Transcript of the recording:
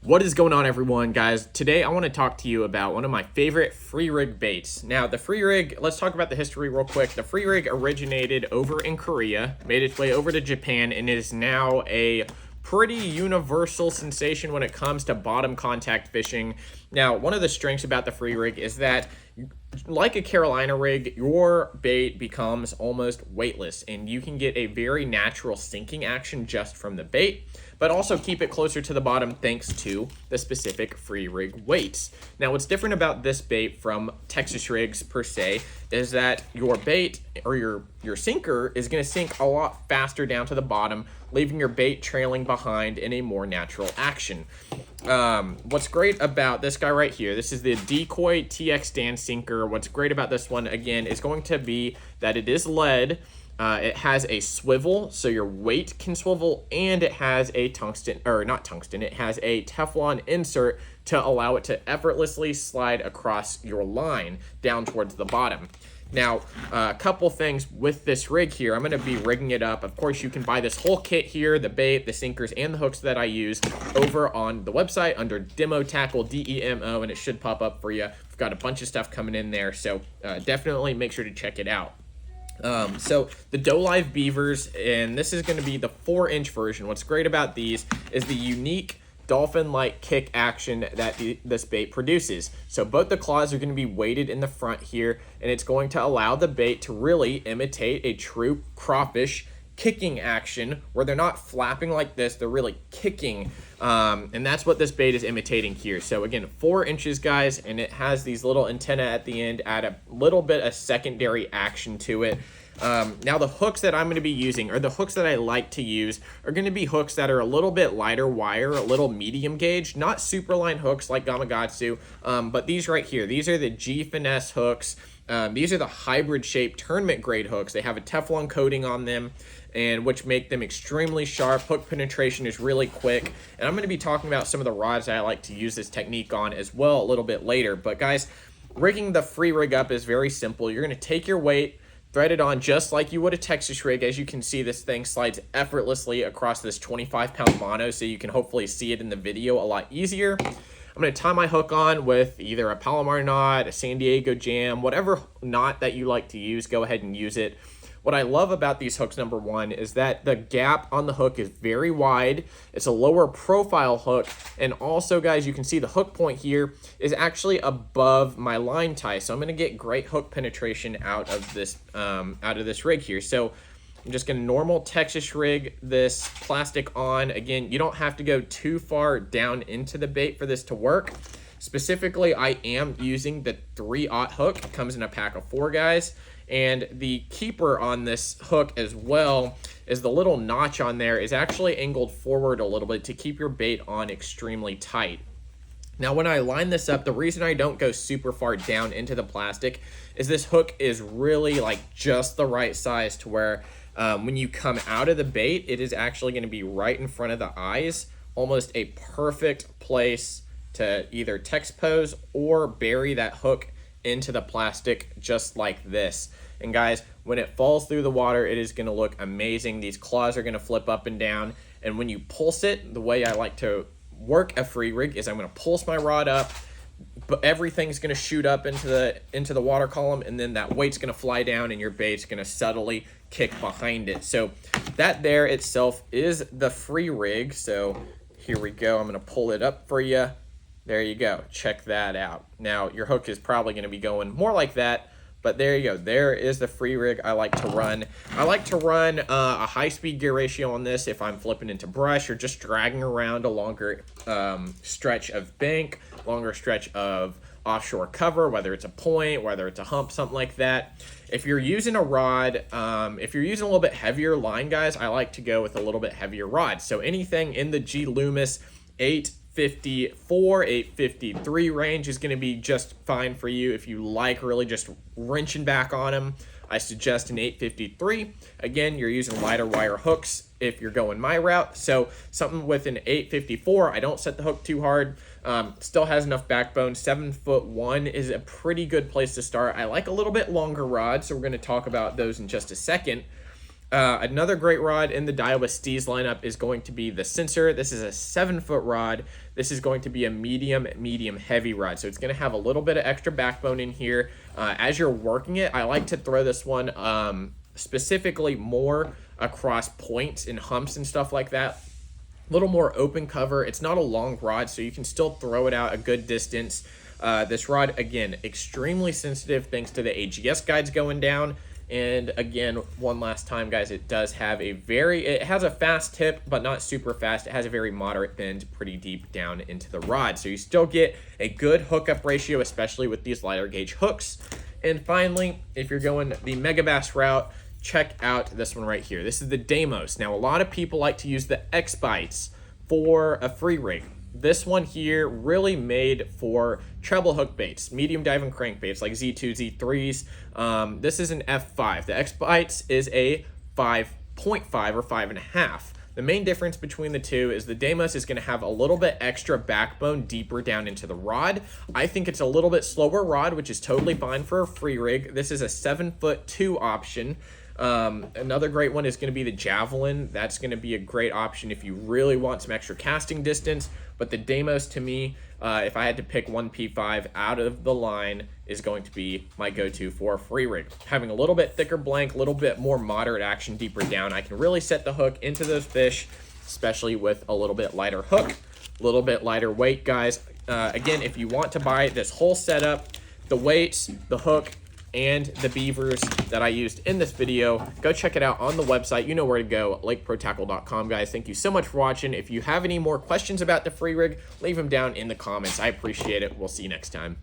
What is going on, everyone, guys? Today I want to talk to you about one of my favorite free rig baits. Now, the free rig, let's talk about the history real quick. The free rig originated over in Korea, made its way over to Japan, and is now a pretty universal sensation when it comes to bottom contact fishing. Now, one of the strengths about the free rig is that, like a Carolina rig, your bait becomes almost weightless, and you can get a very natural sinking action just from the bait, but also keep it closer to the bottom thanks to the specific free rig weights. Now, what's different about this bait from Texas rigs per se is that your bait or your sinker is going to sink a lot faster down to the bottom, leaving your bait trailing behind in a more natural action. What's great about this guy right here, this is the Decoy TX Dan sinker. What's great about this one, again, is going to be that it is lead. It has a swivel, so your weight can swivel, and it has a tungsten, or not tungsten, it has a Teflon insert to allow it to effortlessly slide across your line down towards the bottom. Now, a couple things with this rig here. I'm going to be rigging it up. Of course, you can buy this whole kit here, the bait, the sinkers, and the hooks that I use over on the website under Demo Tackle, DEMO, and it should pop up for you. We've got a bunch of stuff coming in there, so definitely make sure to check it out. So the DoLive Beavers, and this is going to be the 4-inch version. What's great about these is the unique dolphin-like kick action that this bait produces. So both the claws are going to be weighted in the front here, and it's going to allow the bait to really imitate a true crawfish kicking action where they're not flapping like this, they're really kicking, and that's what this bait is imitating here. So again, 4 inches, guys, and it has these little antenna at the end, add a little bit of secondary action to it. Now the hooks that I'm going to be using, or the hooks that I like to use, are going to be hooks that are a little bit lighter wire, a little medium gauge, not super line hooks like Gamakatsu, but these right here, these are the G Finesse hooks. These are the hybrid shaped tournament grade hooks. They have a Teflon coating on them, and which make them extremely sharp. Hook penetration is really quick, and I'm going to be talking about some of the rods that I like to use this technique on as well a little bit later. But guys, rigging the free rig up is very simple. You're going to take your weight, thread it on just like you would a Texas rig. As you can see, this thing slides effortlessly across this 25-pound mono, so you can hopefully see it in the video a lot easier. I'm going to tie my hook on with either a Palomar knot, a San Diego jam, whatever knot that you like to use, go ahead and use it. What I love about these hooks, number one, is that the gap on the hook is very wide. It's a lower profile hook, and also, guys, you can see the hook point here is actually above my line tie, so I'm going to get great hook penetration out of this rig here. So I'm just going to normal Texas rig this plastic on. Again, you don't have to go too far down into the bait for this to work. Specifically, I am using the 3/0 hook. It comes in a pack of 4, guys. And the keeper on this hook as well is the little notch on there is actually angled forward a little bit to keep your bait on extremely tight. Now, when I line this up, the reason I don't go super far down into the plastic is this hook is really like just the right size to where when you come out of the bait, it is actually going to be right in front of the eyes, almost a perfect place to either text pose or bury that hook into the plastic just like this. And guys, when it falls through the water, it is going to look amazing. These claws are going to flip up and down, and when you pulse it, the way I like to work a free rig is I'm going to pulse my rod up, but everything's going to shoot up into the water column, and then that weight's going to fly down and your bait's going to subtly kick behind it. So that there itself is the free rig. So here we go. I'm going to pull it up for you. There you go. Check that out. Now, your hook is probably going to be going more like that, but there you go. There is the free rig I like to run. I like to run a high-speed gear ratio on this if I'm flipping into brush or just dragging around a longer stretch of bank, longer stretch of offshore cover, whether it's a point, whether it's a hump, something like that. If you're using a rod, if you're using a little bit heavier line, guys, I like to go with a little bit heavier rod. So anything in the G Loomis 854, 853 range is going to be just fine for you. If you like really just wrenching back on them, I suggest an 853. Again, you're using lighter wire hooks if you're going my route. So something with an 854, I don't set the hook too hard. Still has enough backbone. 7'1" is a pretty good place to start. I like a little bit longer rods, so we're going to talk about those in just a second. Another great rod in the Daiwa Steez lineup is going to be the Sensor. This is a 7-foot rod. This is going to be a medium heavy rod, so it's going to have a little bit of extra backbone in here. As you're working it, I like to throw this one specifically more across points and humps and stuff like that. A little more open cover. It's not a long rod, so you can still throw it out a good distance. This rod, again, extremely sensitive thanks to the AGS guides going down. And again, one last time, guys, it does have it has a fast tip, but not super fast. It has a very moderate bend pretty deep down into the rod. So you still get a good hookup ratio, especially with these lighter gauge hooks. And finally, if you're going the Megabass route, check out this one right here. This is the Deimos. Now, a lot of people like to use the X-Bites for a free rig. This one here made for treble hook baits, medium diving crankbaits like Z2, Z3s. This is an F5. The X-Bites is a 5.5 or 5.5. The main difference between the two is the Deimos is going to have a little bit extra backbone deeper down into the rod. I think it's a little bit slower rod, which is totally fine for a free rig. This is a 7'2" option. Another great one is going to be the Javelin. That's going to be a great option if you really want some extra casting distance. But the Deimos, to me, if I had to pick one P5 out of the line, is going to be my go-to for a free rig. Having a little bit thicker blank, a little bit more moderate action deeper down, I can really set the hook into those fish, especially with a little bit lighter hook, a little bit lighter weight, guys. Again, if you want to buy this whole setup, the weights, the hook, and the beavers that I used in this video, go check it out on the website. You know where to go, lakeprotackle.com, guys. Thank you so much for watching. If you have any more questions about the free rig, leave them down in the comments. I appreciate it. We'll see you next time.